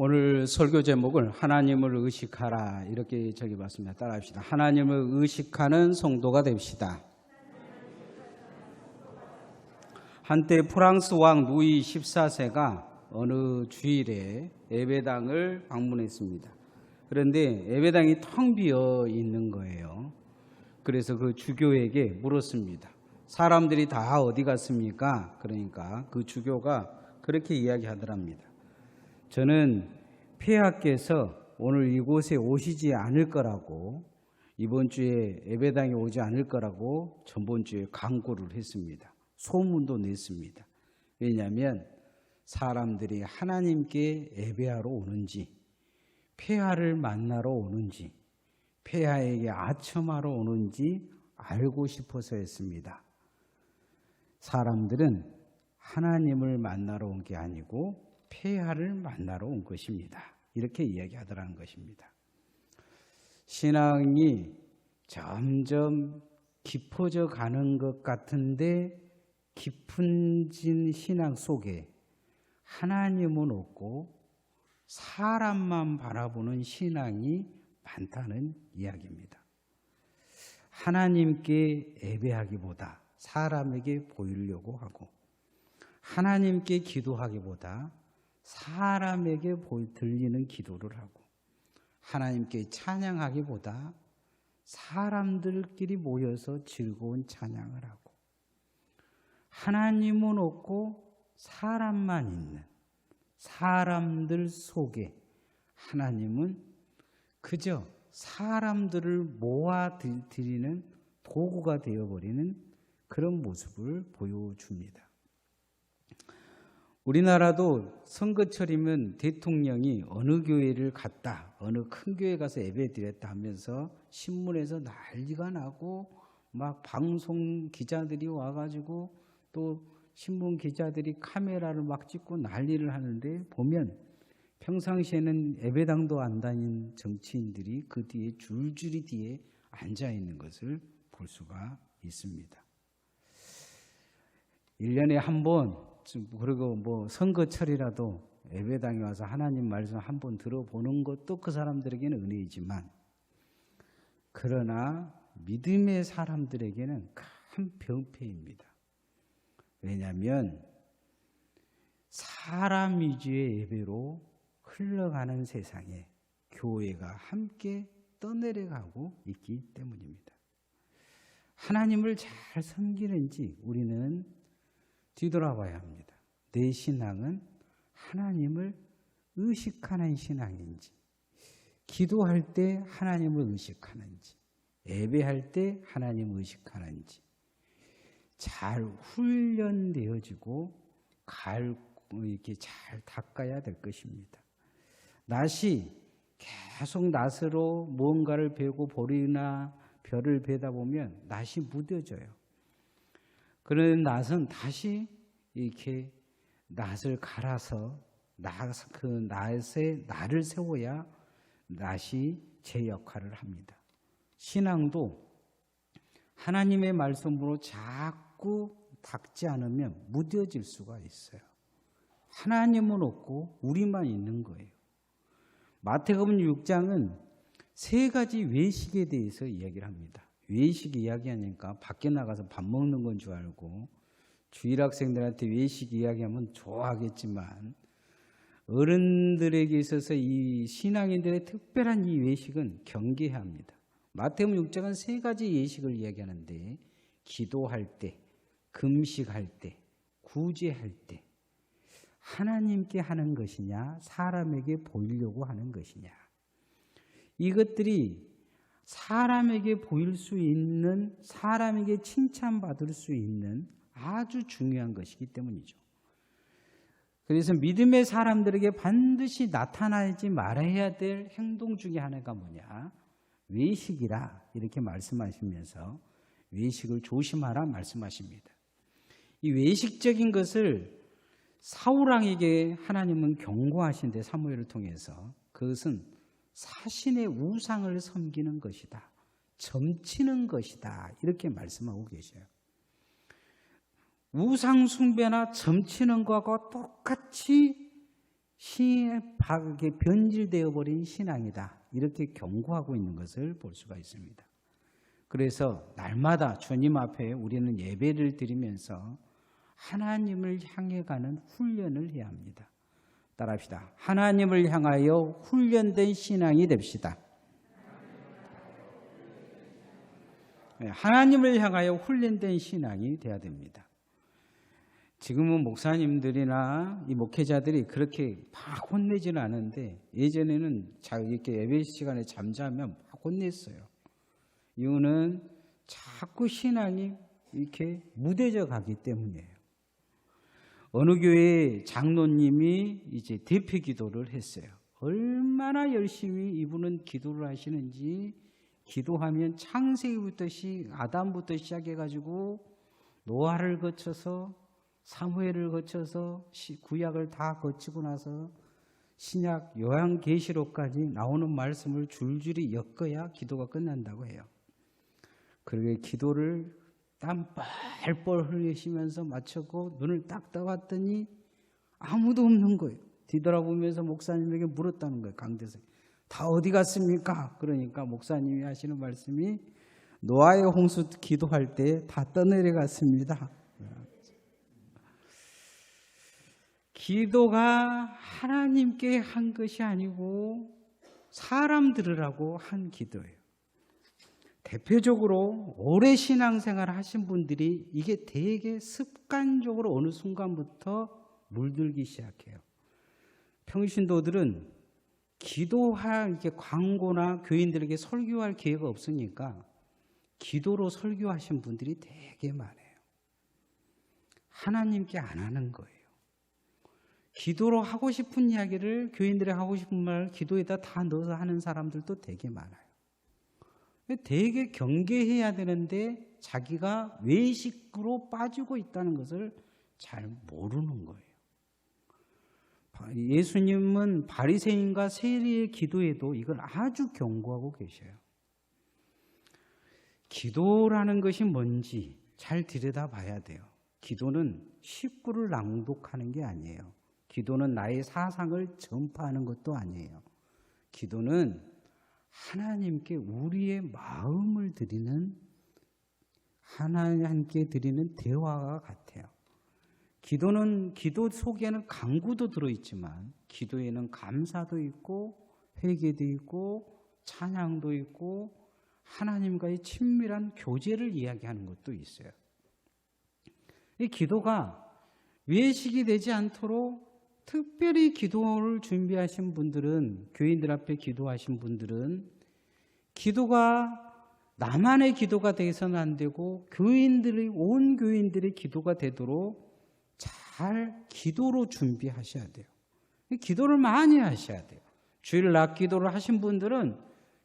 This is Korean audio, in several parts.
오늘 설교 제목을 하나님을 의식하라 이렇게 적어봤습니다. 따라합시다. 하나님을 의식하는 성도가 됩시다. 한때 프랑스 왕 루이 14세가 어느 주일에 예배당을 방문했습니다. 그런데 예배당이 텅 비어 있는 거예요. 그래서 그 주교에게 물었습니다. 사람들이 다 어디 갔습니까? 그러니까 그 주교가 그렇게 이야기하더랍니다. 저는 폐하께서 오늘 이곳에 오시지 않을 거라고, 이번 주에 예배당에 오지 않을 거라고 전번 주에 강구를 했습니다. 소문도 냈습니다. 왜냐하면 사람들이 하나님께 예배하러 오는지, 폐하를 만나러 오는지, 폐하에게 아첨하러 오는지 알고 싶어서 했습니다. 사람들은 하나님을 만나러 온 게 아니고 폐하를 만나러 온 것입니다. 이렇게 이야기하더라는 것입니다. 신앙이 점점 깊어져 가는 것 같은데 깊은진 신앙 속에 하나님은 없고 사람만 바라보는 신앙이 많다는 이야기입니다. 하나님께 예배하기보다 사람에게 보이려고 하고, 하나님께 기도하기보다 사람에게 들리는 기도를 하고, 하나님께 찬양하기보다 사람들끼리 모여서 즐거운 찬양을 하고, 하나님은 없고 사람만 있는 사람들 속에 하나님은 그저 사람들을 모아드리는 도구가 되어버리는 그런 모습을 보여줍니다. 우리나라도 선거철이면 대통령이 어느 교회를 갔다, 어느 큰 교회 가서 예배드렸다 하면서 신문에서 난리가 나고, 막 방송 기자들이 와가지고 또 신문 기자들이 카메라를 막 찍고 난리를 하는데, 보면 평상시에는 예배당도 안 다닌 정치인들이 그 뒤에 줄줄이 뒤에 앉아 있는 것을 볼 수가 있습니다. 1년에 한 번, 그리고 뭐 선거철이라도 예배당에 와서 하나님 말씀 한 번 들어보는 것도 그 사람들에게는 은혜이지만, 그러나 믿음의 사람들에게는 큰 병폐입니다. 왜냐하면 사람 위주의 예배로 흘러가는 세상에 교회가 함께 떠내려가고 있기 때문입니다. 하나님을 잘 섬기는지 우리는 뒤돌아봐야 합니다. 내 신앙은 하나님을 의식하는 신앙인지, 기도할 때 하나님을 의식하는지, 예배할 때 하나님을 의식하는지 잘 훈련되어지고 이렇게 잘 닦아야 될 것입니다. 낫이 계속 낫으로 무언가를 베고 보리나 별을 베다 보면 낫이 무뎌져요. 그런 낫은 다시 이렇게 낫을 갈아서 그 낫에 날을 세워야 낫이 제 역할을 합니다. 신앙도 하나님의 말씀으로 자꾸 닦지 않으면 무뎌질 수가 있어요. 하나님은 없고 우리만 있는 거예요. 마태복음 6장은 3가지 외식에 대해서 이야기를 합니다. 외식 이야기하니까 밖에 나가서 밥 먹는 건 줄 알고, 주일 학생들한테 외식 이야기하면 좋아하겠지만, 어른들에게 있어서 이 신앙인들의 특별한 이 외식은 경계해야 합니다. 마태복음 6장은 3가지 예식을 이야기하는데, 기도할 때, 금식할 때, 구제할 때, 하나님께 하는 것이냐, 사람에게 보이려고 하는 것이냐, 이것들이 사람에게 보일 수 있는, 사람에게 칭찬받을 수 있는 아주 중요한 것이기 때문이죠. 그래서 믿음의 사람들에게 반드시 나타나지 말아야 될 행동 중에 하나가 뭐냐? 외식이라 이렇게 말씀하시면서 외식을 조심하라 말씀하십니다. 이 외식적인 것을 사울왕에게 하나님은 경고하신데, 사무엘을 통해서 그것은 사신의 우상을 섬기는 것이다, 점치는 것이다, 이렇게 말씀하고 계셔요. 우상 숭배나 점치는 것과 똑같이 신에 변질되어 버린 신앙이다. 이렇게 경고하고 있는 것을 볼 수가 있습니다. 그래서 날마다 주님 앞에 우리는 예배를 드리면서 하나님을 향해 가는 훈련을 해야 합니다. 따라합시다. 하나님을 향하여 훈련된 신앙이 됩시다. 하나님을 향하여 훈련된 신앙이 돼야 됩니다. 지금은 목사님들이나 이 목회자들이 그렇게 막 혼내지는 않은데 예전에는 이렇게 예배 시간에 잠자면 막 혼냈어요. 이유는 자꾸 신앙이 이렇게 무뎌져 가기 때문이에요. 어느 교회 장로님이 이제 대표 기도를 했어요. 얼마나 열심히 이분은 기도를 하시는지 기도하면 창세기부터 아담부터 시작해가지고 노아를 거쳐서 사무엘을 거쳐서 구약을 다 거치고 나서 신약 요한계시록까지 나오는 말씀을 줄줄이 엮어야 기도가 끝난다고 해요. 그렇게 기도를 땀 뻘뻘 흘리시면서 마쳤고 눈을 딱 떠봤더니 아무도 없는 거예요. 뒤돌아보면서 목사님에게 물었다는 거예요. 강대상 다 어디 갔습니까? 그러니까 목사님이 하시는 말씀이 노아의 홍수 기도할 때 다 떠내려갔습니다. 기도가 하나님께 한 것이 아니고 사람들으라고 한 기도예요. 대표적으로 오래 신앙생활 하신 분들이 이게 되게 습관적으로 어느 순간부터 물들기 시작해요. 평신도들은 기도할 이렇게 광고나 교인들에게 설교할 기회가 없으니까 기도로 설교하신 분들이 되게 많아요. 하나님께 안 하는 거예요. 기도로 하고 싶은 이야기를 교인들이 하고 싶은 말 기도에다 다 넣어서 하는 사람들도 되게 많아요. 되게 경계해야 되는데 자기가 외식으로 빠지고 있다는 것을 잘 모르는 거예요. 예수님은 바리새인과 세리의 기도에도 이걸 아주 경고하고 계셔요. 기도라는 것이 뭔지 잘 들여다봐야 돼요. 기도는 식구를 낭독하는 게 아니에요. 기도는 나의 사상을 전파하는 것도 아니에요. 기도는 하나님께 우리의 마음을 드리는 하나님께 드리는 대화가 같아요. 기도 속에는 간구도 들어있지만 기도에는 감사도 있고 회개도 있고 찬양도 있고 하나님과의 친밀한 교제를 이야기하는 것도 있어요. 이 기도가 외식이 되지 않도록 특별히 기도를 준비하신 분들은, 교인들 앞에 기도하신 분들은 기도가 나만의 기도가 돼서는 안 되고 온 교인들의 기도가 되도록 잘 기도로 준비하셔야 돼요. 기도를 많이 하셔야 돼요. 주일 낮 기도를 하신 분들은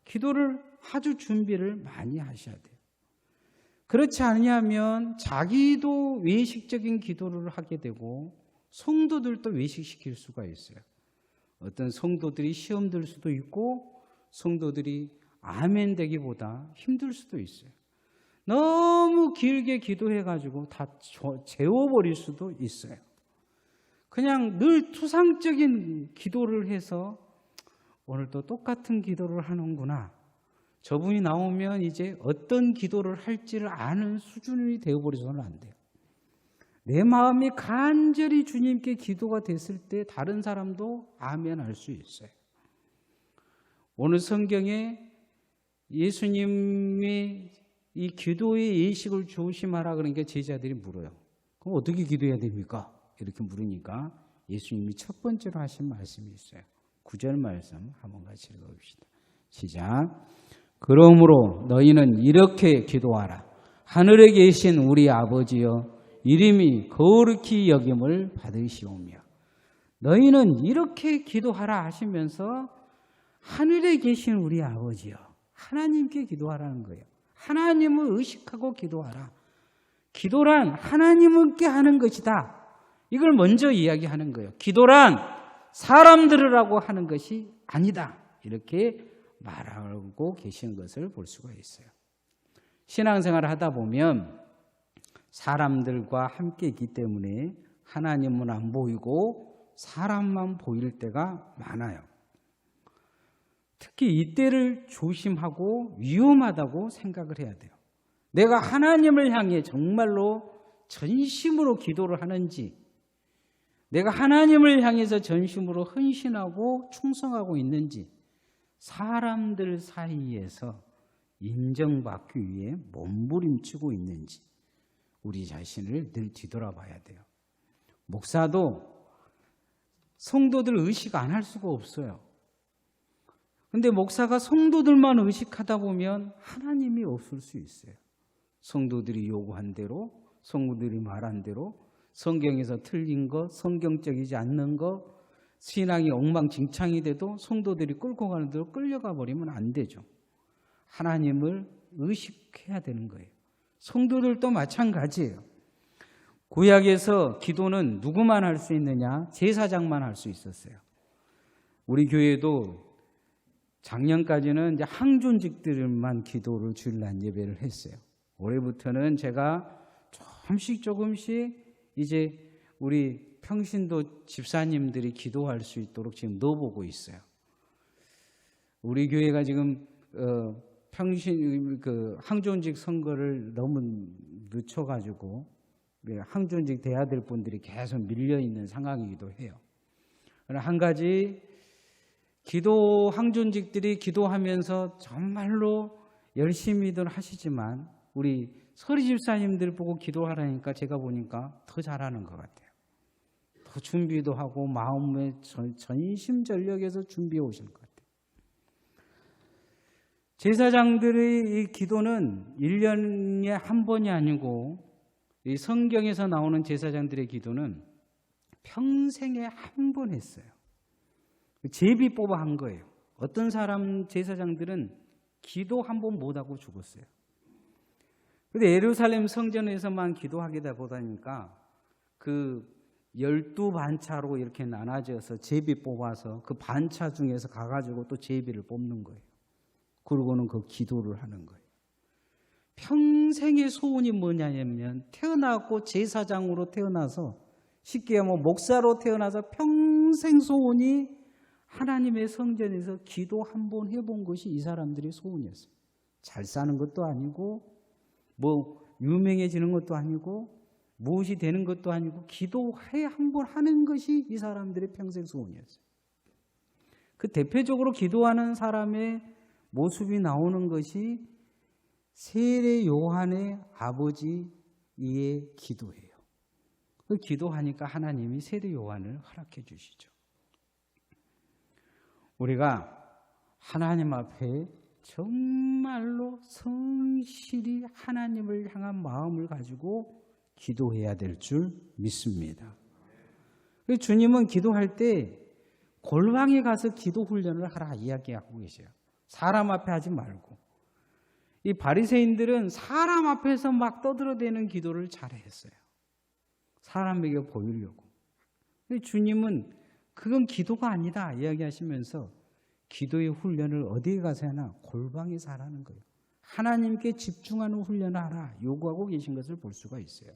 기도를 아주 준비를 많이 하셔야 돼요. 그렇지 않으면 자기도 외식적인 기도를 하게 되고 성도들도 외식시킬 수가 있어요. 어떤 성도들이 시험 들 수도 있고 성도들이 아멘 되기보다 힘들 수도 있어요. 너무 길게 기도해가지고 다 재워버릴 수도 있어요. 그냥 늘 투상적인 기도를 해서 오늘도 똑같은 기도를 하는구나. 저분이 나오면 이제 어떤 기도를 할지를 아는 수준이 되어버려서는 안 돼요. 내 마음이 간절히 주님께 기도가 됐을 때 다른 사람도 아멘 할 수 있어요. 오늘 성경에 예수님이 이 기도의 예식을 조심하라 그러니까 제자들이 물어요. 그럼 어떻게 기도해야 됩니까? 이렇게 물으니까 예수님이 첫 번째로 하신 말씀이 있어요. 9절 말씀 한번 같이 읽어봅시다. 시작. 그러므로 너희는 이렇게 기도하라. 하늘에 계신 우리 아버지여 이름이 거룩히 여김을 받으시오며. 너희는 이렇게 기도하라 하시면서 하늘에 계신 우리 아버지여 하나님께 기도하라는 거예요. 하나님을 의식하고 기도하라. 기도란 하나님께 하는 것이다. 이걸 먼저 이야기하는 거예요. 기도란 사람들으라고 하는 것이 아니다. 이렇게 말하고 계신 것을 볼 수가 있어요. 신앙생활을 하다 보면 사람들과 함께 있기 때문에 하나님은 안 보이고 사람만 보일 때가 많아요. 특히 이때를 조심하고 위험하다고 생각을 해야 돼요. 내가 하나님을 향해 정말로 전심으로 기도를 하는지, 내가 하나님을 향해서 전심으로 헌신하고 충성하고 있는지, 사람들 사이에서 인정받기 위해 몸부림치고 있는지 우리 자신을 늘 뒤돌아봐야 돼요. 목사도 성도들 의식 안 할 수가 없어요. 근데 목사가 성도들만 의식하다 보면 하나님이 없을 수 있어요. 성도들이 요구한 대로, 성도들이 말한 대로, 성경에서 틀린 거, 성경적이지 않는 거, 신앙이 엉망진창이 돼도 성도들이 끌고 가는 대로 끌려가 버리면 안 되죠. 하나님을 의식해야 되는 거예요. 성도들도 마찬가지예요. 구약에서 기도는 누구만 할 수 있느냐? 제사장만 할 수 있었어요. 우리 교회도 작년까지는 이제 항존직들만 기도를 주일날 예배를 했어요. 올해부터는 제가 조금씩 이제 우리 평신도 집사님들이 기도할 수 있도록 지금 넣어보고 있어요. 우리 교회가 지금 항존직 선거를 너무 늦춰가지고 항존직 돼야 될 분들이 계속 밀려 있는 상황이기도 해요. 한 가지 항존직들이 기도하면서 정말로 열심히들 하시지만 우리 서리 집사님들 보고 기도하라니까 제가 보니까 더 잘하는 것 같아요. 더 준비도 하고 마음에 전심전력에서 준비해 오신 것 같아요. 제사장들의 이 기도는 1년에 한 번이 아니고 이 성경에서 나오는 제사장들의 기도는 평생에 한 번 했어요. 제비 뽑아 한 거예요. 어떤 사람 제사장들은 기도 한 번 못하고 죽었어요. 근데 예루살렘 성전에서만 기도하게 보다니까 그 12반차로 이렇게 나눠져서 제비 뽑아서 그 반차 중에서 가가지고 또 제비를 뽑는 거예요. 그러고는 그 기도를 하는 거예요. 평생의 소원이 뭐냐면 태어나고 제사장으로 태어나서 쉽게 하면 목사로 태어나서 평생 소원이 하나님의 성전에서 기도 한 번 해본 것이 이 사람들의 소원이었어요. 잘 사는 것도 아니고 뭐 유명해지는 것도 아니고 무엇이 되는 것도 아니고 기도해 한 번 하는 것이 이 사람들의 평생 소원이었어요. 그 대표적으로 기도하는 사람의 모습이 나오는 것이 세례 요한의 아버지의 기도예요. 그 기도하니까 하나님이 세례 요한을 허락해 주시죠. 우리가 하나님 앞에 정말로 성실히 하나님을 향한 마음을 가지고 기도해야 될 줄 믿습니다. 주님은 기도할 때 골방에 가서 기도 훈련을 하라 이야기하고 계세요. 사람 앞에 하지 말고. 이 바리새인들은 사람 앞에서 막 떠들어대는 기도를 잘했어요. 사람에게 보이려고. 주님은 그건 기도가 아니다 이야기하시면서 기도의 훈련을 어디에 가서 하나? 골방에서 하라는 거예요. 하나님께 집중하는 훈련을 하라 요구하고 계신 것을 볼 수가 있어요.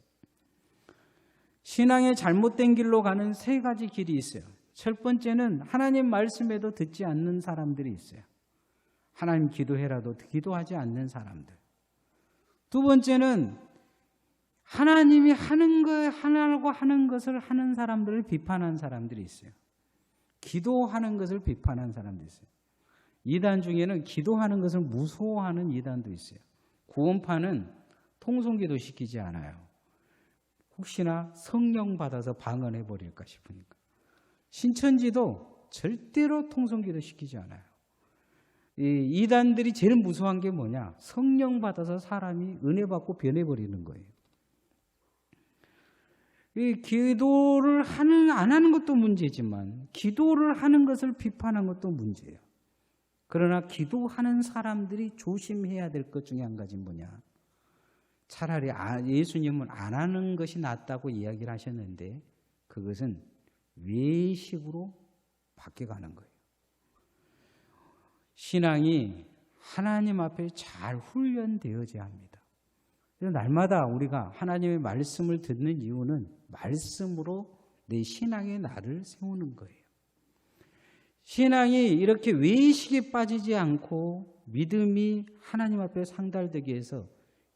신앙의 잘못된 길로 가는 세 가지 길이 있어요. 첫 번째는 하나님 말씀에도 듣지 않는 사람들이 있어요. 하나님 기도해라도 기도하지 않는 사람들. 두 번째는 하나님이 하라고 하는 것을 하는 사람들을 비판한 사람들이 있어요. 기도하는 것을 비판한 사람들이 있어요. 이단 중에는 기도하는 것을 무서워하는 이단도 있어요. 구원파는 통성기도 시키지 않아요. 혹시나 성령 받아서 방언해 버릴까 싶으니까. 신천지도 절대로 통성기도 시키지 않아요. 이 이단들이 제일 무서워한 게 뭐냐? 성령 받아서 사람이 은혜 받고 변해버리는 거예요. 이 기도를 안 하는 것도 문제지만 기도를 하는 것을 비판한 것도 문제예요. 그러나 기도하는 사람들이 조심해야 될 것 중에 한 가지는 뭐냐? 차라리 예수님은 안 하는 것이 낫다고 이야기를 하셨는데 그것은 외식으로 바뀌어가는 거예요. 신앙이 하나님 앞에 잘 훈련되어져야 합니다. 그래서 날마다 우리가 하나님의 말씀을 듣는 이유는 말씀으로 내 신앙의 날을 세우는 거예요. 신앙이 이렇게 외식에 빠지지 않고 믿음이 하나님 앞에 상달되기 위해서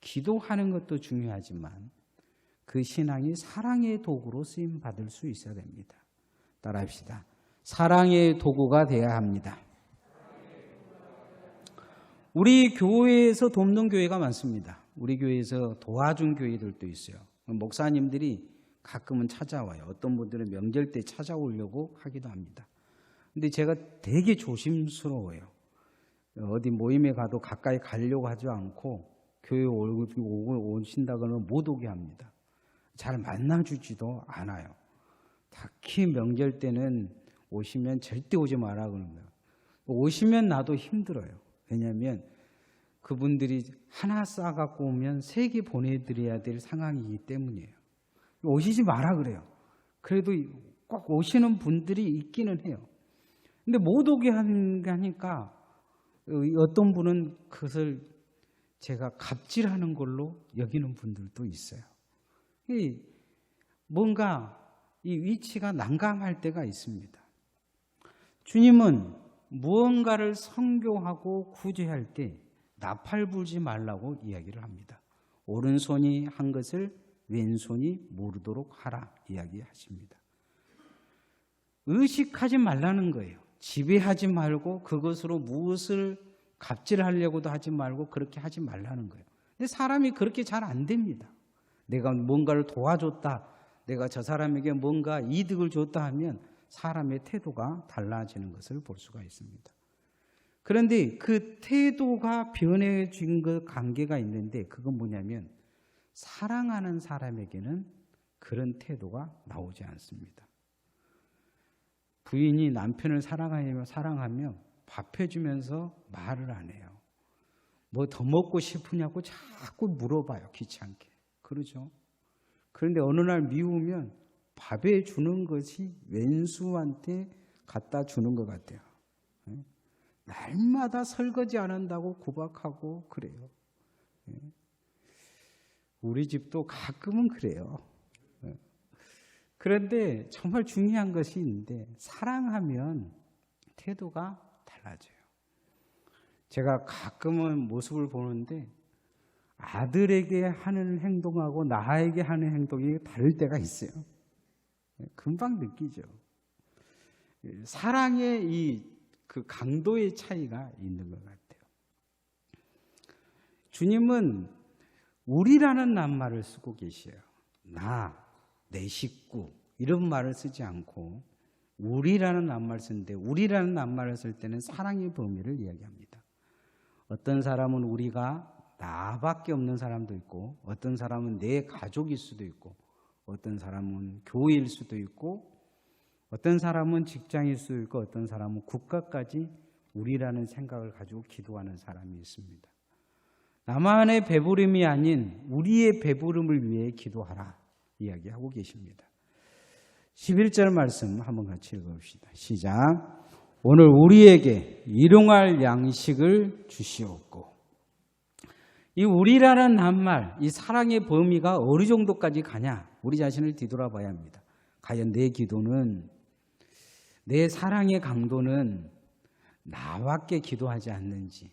기도하는 것도 중요하지만 그 신앙이 사랑의 도구로 쓰임받을 수 있어야 됩니다. 따라합시다. 사랑의 도구가 되어야 합니다. 우리 교회에서 돕는 교회가 많습니다. 우리 교회에서 도와준 교회들도 있어요. 목사님들이 가끔은 찾아와요. 어떤 분들은 명절 때 찾아오려고 하기도 합니다. 근데 제가 되게 조심스러워요. 어디 모임에 가도 가까이 가려고 하지 않고 교회 오신다고는 못 오게 합니다. 잘 만나주지도 않아요. 특히 명절 때는 오시면 절대 오지 마라 그러면 오시면 나도 힘들어요. 왜냐하면 그분들이 하나 싸갖고 오면 3개 보내드려야 될 상황이기 때문이에요. 오시지 마라 그래요. 그래도 꼭 오시는 분들이 있기는 해요. 근데 못 오게 하니까 어떤 분은 그것을 제가 갑질하는 걸로 여기는 분들도 있어요. 뭔가 이 위치가 난감할 때가 있습니다. 주님은 무언가를 선교하고 구제할 때 나팔 불지 말라고 이야기를 합니다. 오른손이 한 것을 왼손이 모르도록 하라 이야기하십니다. 의식하지 말라는 거예요. 지배하지 말고 그것으로 무엇을 갑질하려고도 하지 말고 그렇게 하지 말라는 거예요. 근데 사람이 그렇게 잘 안 됩니다. 내가 뭔가를 도와줬다, 내가 저 사람에게 뭔가 이득을 줬다 하면 사람의 태도가 달라지는 것을 볼 수가 있습니다. 그런데 그 태도가 변해진 그 관계가 있는데 그건 뭐냐면 사랑하는 사람에게는 그런 태도가 나오지 않습니다. 부인이 남편을 사랑하며 밥 해주면서 말을 안 해요. 뭐 더 먹고 싶으냐고 자꾸 물어봐요. 귀찮게. 그러죠. 그런데 어느 날 미우면 밥에 주는 것이 왼수한테 갖다 주는 것 같아요. 날마다 설거지 안 한다고 구박하고 그래요. 우리 집도 가끔은 그래요. 그런데 정말 중요한 것이 있는데 사랑하면 태도가 달라져요. 제가 가끔은 모습을 보는데 아들에게 하는 행동하고 나에게 하는 행동이 다를 때가 있어요. 금방 느끼죠. 사랑의 그 강도의 차이가 있는 것 같아요. 주님은 우리라는 낱말을 쓰고 계셔요. 나, 내 식구 이런 말을 쓰지 않고 우리라는 낱말을 쓰는데 우리라는 낱말을 쓸 때는 사랑의 범위를 이야기합니다. 어떤 사람은 우리가 나밖에 없는 사람도 있고 어떤 사람은 내 가족일 수도 있고 어떤 사람은 교회일 수도 있고 어떤 사람은 직장일 수도 있고 어떤 사람은 국가까지 우리라는 생각을 가지고 기도하는 사람이 있습니다. 나만의 배부름이 아닌 우리의 배부름을 위해 기도하라 이야기하고 계십니다. 11절 말씀 한번 같이 읽어봅시다. 시작. 오늘 우리에게 일용할 양식을 주시옵고. 이 우리라는 낱말, 이 사랑의 범위가 어느 정도까지 가냐? 우리 자신을 뒤돌아봐야 합니다. 과연 내 기도는, 내 사랑의 강도는 나밖에 기도하지 않는지,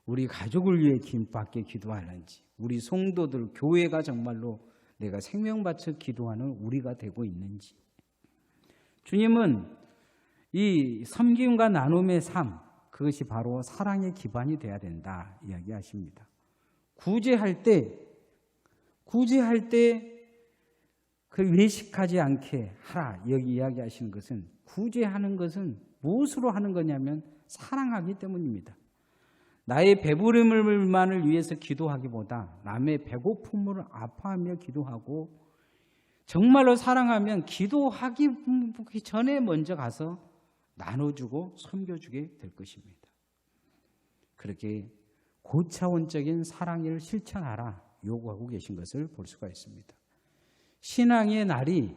우리 가족을 위해 김밖에 기도하는지, 우리 성도들, 교회가 정말로 내가 생명 바쳐 기도하는 우리가 되고 있는지. 주님은 이 섬김과 나눔의 삶, 그것이 바로 사랑의 기반이 돼야 된다 이야기하십니다. 구제할 때 그 외식하지 않게 하라 여기 이야기하시는 것은 구제하는 것은 무엇으로 하는 거냐면 사랑하기 때문입니다. 나의 배부름을만을 위해서 기도하기보다 남의 배고픔을 아파하며 기도하고 정말로 사랑하면 기도하기 전에 먼저 가서 나눠주고 섬겨주게 될 것입니다. 그렇게 고차원적인 사랑을 실천하라 요구하고 계신 것을 볼 수가 있습니다. 신앙의 날이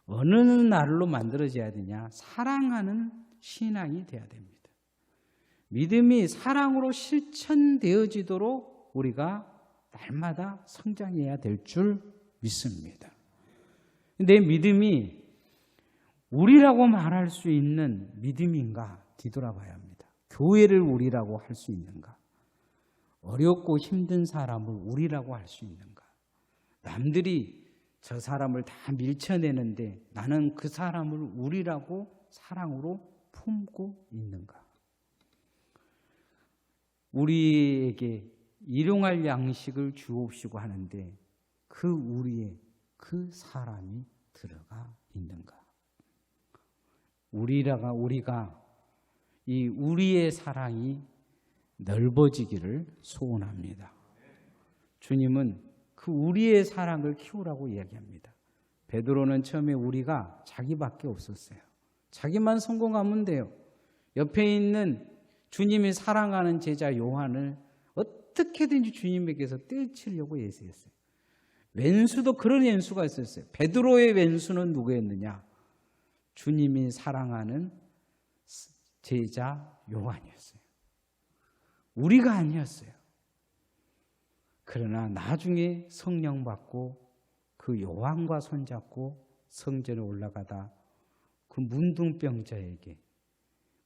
어느 날로 만들어져야 되냐? 사랑하는 신앙이 돼야 됩니다. 믿음이 사랑으로 실천되어지도록 우리가 날마다 성장해야 될 줄 믿습니다. 내 믿음이 우리라고 말할 수 있는 믿음인가 뒤돌아봐야 합니다. 교회를 우리라고 할 수 있는가? 어렵고 힘든 사람을 우리라고 할 수 있는가? 남들이 저 사람을 다 밀쳐내는데 나는 그 사람을 우리라고 사랑으로 품고 있는가? 우리에게 일용할 양식을 주옵시고 하는데 그 우리에 그 사람이 들어가 있는가? 우리가 이 우리의 사랑이 넓어지기를 소원합니다. 주님은 그 우리의 사랑을 키우라고 이야기합니다. 베드로는 처음에 우리가 자기밖에 없었어요. 자기만 성공하면 돼요. 옆에 있는 주님이 사랑하는 제자 요한을 어떻게든지 주님에게서 떼치려고 애쓰였어요. 왼수도 그런 왼수가 있었어요. 베드로의 왼수는 누구였느냐? 주님이 사랑하는 제자 요한이었어요. 우리가 아니었어요. 그러나 나중에 성령 받고 그 요한과 손잡고 성전에 올라가다 그 문둥병자에게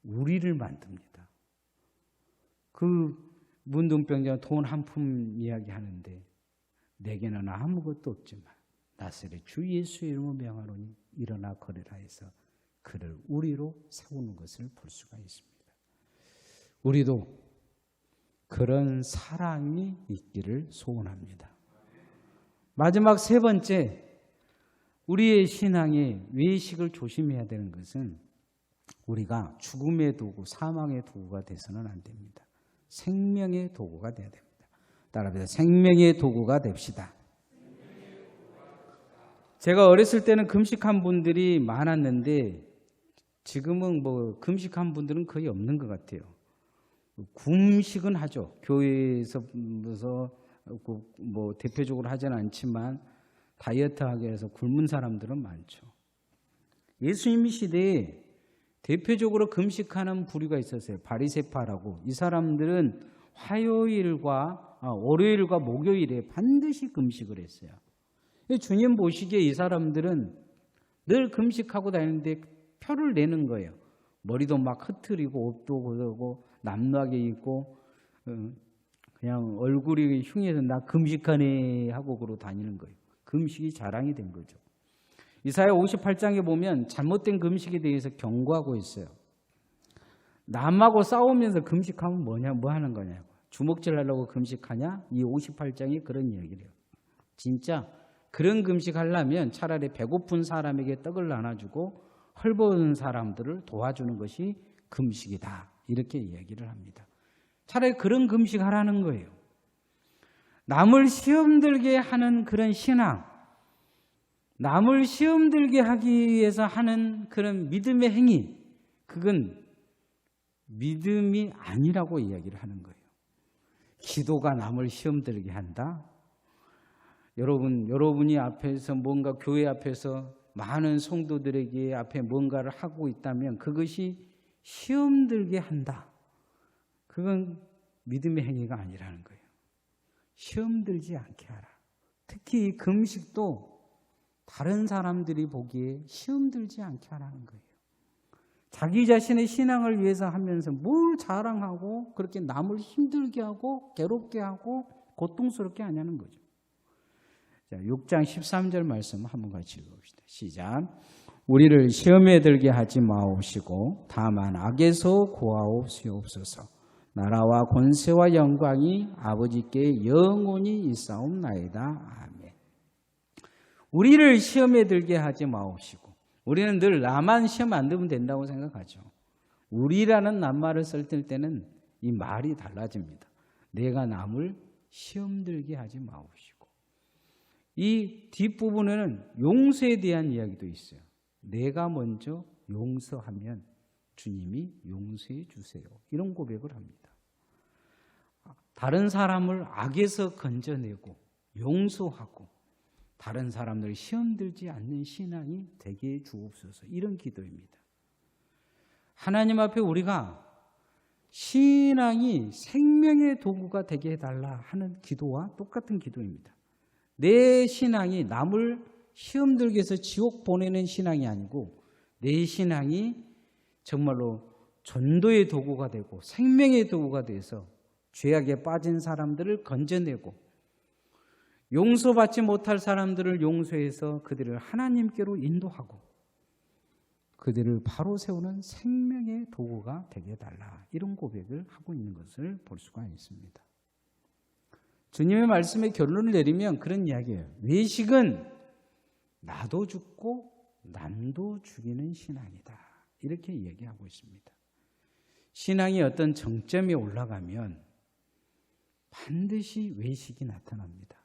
우리를 만듭니다. 그 문둥병자가 돈 한 푼 이야기하는데 내게는 아무것도 없지만 나사렛 주 예수 이름으로 명하노니 일어나 걸으라 해서 그를 우리로 세우는 것을 볼 수가 있습니다. 우리도 그런 사랑이 있기를 소원합니다. 마지막 세 번째, 우리의 신앙의 외식을 조심해야 되는 것은 우리가 죽음의 도구, 사망의 도구가 돼서는 안 됩니다. 생명의 도구가 돼야 됩니다. 따라합니다. 생명의 도구가 됩시다. 제가 어렸을 때는 금식한 분들이 많았는데 지금은 뭐 금식한 분들은 거의 없는 것 같아요. 굶식은 하죠. 교회에서 뭐 대표적으로 하지는 않지만 다이어트하기 위해서 굶은 사람들은 많죠. 예수님 시대에 대표적으로 금식하는 부류가 있었어요. 바리새파라고. 이 사람들은 화요일과 월요일과 목요일에 반드시 금식을 했어요. 주님 보시기에 이 사람들은 늘 금식하고 다니는데 표를 내는 거예요. 머리도 막 흐트리고 옷도 그러고 남나게 입고 그냥 얼굴이 흉해서 나 금식하네 하고 그러고 다니는 거예요. 금식이 자랑이 된 거죠. 이사야 58장에 보면 잘못된 금식에 대해서 경고하고 있어요. 남하고 싸우면서 금식하면 뭐 하는 거냐고. 주먹질 하려고 금식하냐? 이 58장이 그런 이야기를 해요. 진짜 그런 금식하려면 차라리 배고픈 사람에게 떡을 나눠주고 헐벗은 사람들을 도와주는 것이 금식이다. 이렇게 이야기를 합니다. 차라리 그런 금식하라는 거예요. 남을 시험 들게 하는 그런 신앙, 남을 시험 들게 하기 위해서 하는 그런 믿음의 행위, 그건 믿음이 아니라고 이야기를 하는 거예요. 기도가 남을 시험 들게 한다? 여러분이 앞에서 뭔가 교회 앞에서 많은 성도들에게 앞에 뭔가를 하고 있다면 그것이 시험 들게 한다. 그건 믿음의 행위가 아니라는 거예요. 시험 들지 않게 하라. 특히 금식도 다른 사람들이 보기에 시험 들지 않게 하라는 거예요. 자기 자신의 신앙을 위해서 하면서 뭘 자랑하고 그렇게 남을 힘들게 하고 괴롭게 하고 고통스럽게 하냐는 거죠. 자, 6장 13절 말씀 한번 같이 읽어봅시다. 시작. 우리를 시험에 들게 하지 마옵시고 다만 악에서 구하옵시옵소서. 나라와 권세와 영광이 아버지께 영원히 있사옵나이다. 아멘. 우리를 시험에 들게 하지 마옵시고. 우리는 늘 나만 시험 안 들면 된다고 생각하죠. 우리라는 낱말을 쓸 때는 이 말이 달라집니다. 내가 남을 시험 들게 하지 마옵시고. 이 뒷부분에는 용서에 대한 이야기도 있어요. 내가 먼저 용서하면 주님이 용서해 주세요. 이런 고백을 합니다. 다른 사람을 악에서 건져내고 용서하고 다른 사람들 시험 들지 않는 신앙이 되게 주옵소서. 이런 기도입니다. 하나님 앞에 우리가 신앙이 생명의 도구가 되게 해달라 하는 기도와 똑같은 기도입니다. 내 신앙이 남을 시험 들게 해서 지옥 보내는 신앙이 아니고 내 신앙이 정말로 전도의 도구가 되고 생명의 도구가 돼서 죄악에 빠진 사람들을 건져내고 용서받지 못할 사람들을 용서해서 그들을 하나님께로 인도하고 그들을 바로 세우는 생명의 도구가 되게 해달라. 이런 고백을 하고 있는 것을 볼 수가 있습니다. 주님의 말씀에 결론을 내리면 그런 이야기예요. 외식은 나도 죽고 남도 죽이는 신앙이다. 이렇게 이야기하고 있습니다. 신앙이 어떤 정점에 올라가면 반드시 외식이 나타납니다.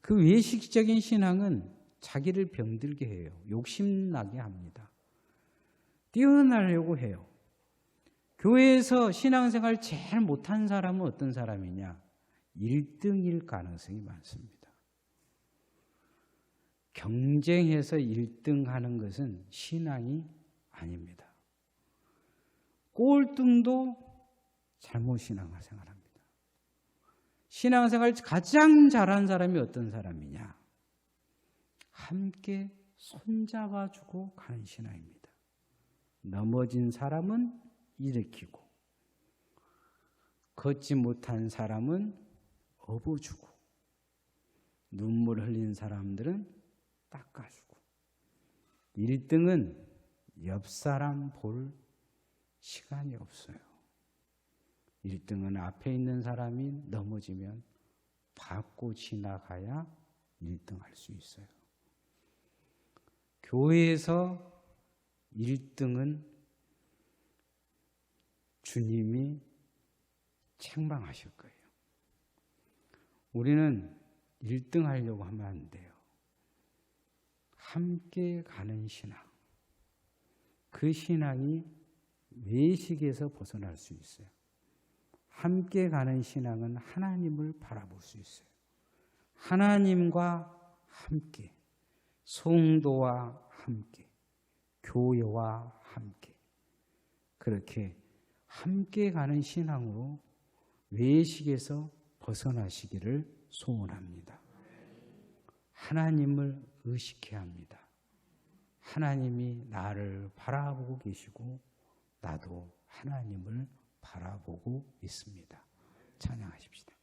그 외식적인 신앙은 자기를 병들게 해요. 욕심나게 합니다. 뛰어나려고 해요. 교회에서 신앙생활 제일 못한 사람은 어떤 사람이냐? 1등일 가능성이 많습니다. 경쟁해서 1등하는 것은 신앙이 아닙니다. 꼴등도 잘못 신앙생활합니다. 신앙생활 가장 잘한 사람이 어떤 사람이냐? 함께 손잡아주고 가는 신앙입니다. 넘어진 사람은 일으키고 걷지 못한 사람은 업어주고 눈물 흘린 사람들은 닦아주고 1등은 옆 사람 볼 시간이 없어요. 1등은 앞에 있는 사람이 넘어지면 밟고 지나가야 1등 할 수 있어요. 교회에서 1등은 주님이 책망하실 거예요. 우리는 1등 하려고 하면 안 돼요. 함께 가는 신앙. 그 신앙이 외식에서 벗어날 수 있어요. 함께 가는 신앙은 하나님을 바라볼 수 있어요. 하나님과 함께, 성도와 함께, 교회와 함께 그렇게 함께 가는 신앙으로 외식에서 벗어나시기를 소원합니다. 하나님을 의식해야 합니다. 하나님이 나를 바라보고 계시고 나도 하나님을 바라보고 있습니다. 찬양하십시다.